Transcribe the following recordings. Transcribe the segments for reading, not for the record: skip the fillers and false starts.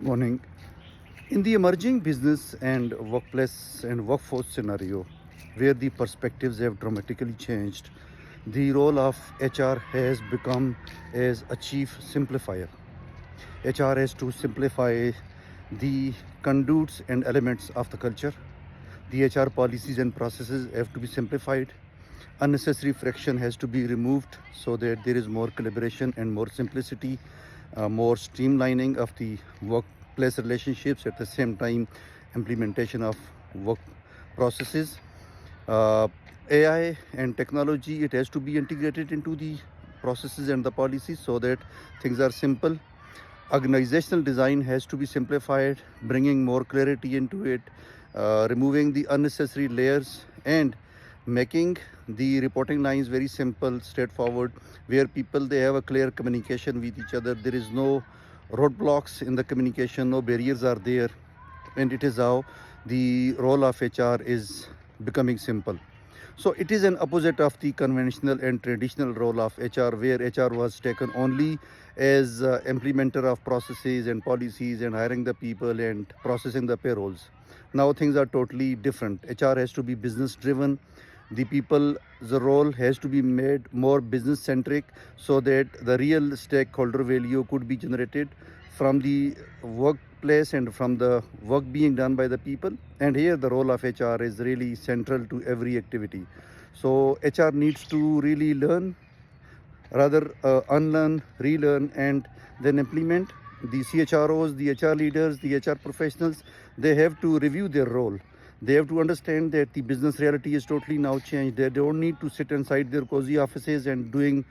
Morning. In the emerging business and workplace and workforce scenario, where the perspectives have dramatically changed, the role of HR has become as a chief simplifier. HR has to simplify the conduits and elements of the culture. The HR policies and processes have to be simplified. Unnecessary friction has to be removed so that there is more collaboration and more simplicity, more streamlining of the workplace relationships, at the same time implementation of work processes. uh, AI and technology, it has to be integrated into the processes and the policies so that things are simple. Organizational design has to be simplified, bringing more clarity into it, removing the unnecessary layers, and making the reporting lines very simple, straightforward, where people they have a clear communication with each other. There is no roadblocks in the communication, no barriers are there, and it is how the role of HR is becoming simple. So it is an opposite of the conventional and traditional role of HR, where HR was taken only as implementer of processes and policies and hiring the people and processing the payrolls. Now things are totally different. HR has to be business driven. The people, the role has to be made more business centric so that the real stakeholder value could be generated from the workplace and from the work being done by the people. And here the role of HR is really central to every activity. So HR needs to really learn, rather unlearn, relearn, and then implement. The CHROs, the HR leaders, the HR professionals, they have to review their role. They have to understand that the business reality is totally now changed. They don't need to sit inside their cozy offices and doing,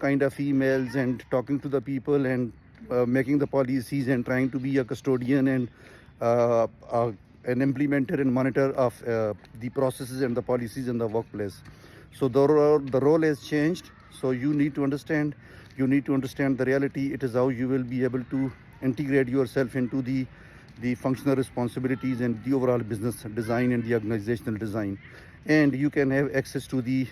kind of emails and talking to the people and making the policies and trying to be a custodian and an implementer and monitor of the processes and the policies in the workplace. So the role has changed. So you need to understand, the reality. It is how you will be able to integrate yourself into the functional responsibilities and the overall business design and the organizational design, and you can have access to the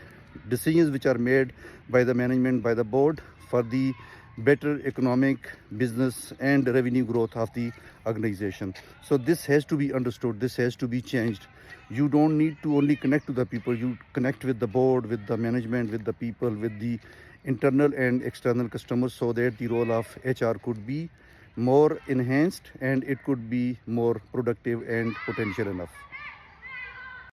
decisions which are made by the management, by the board, for the better economic, business and revenue growth of the organization. So this has to be understood, this has to be changed. You don't need to only connect to the people, you connect with the board, with the management, with the people, with the internal and external customers, so that the role of HR could be more enhanced and it could be more productive and potential enough.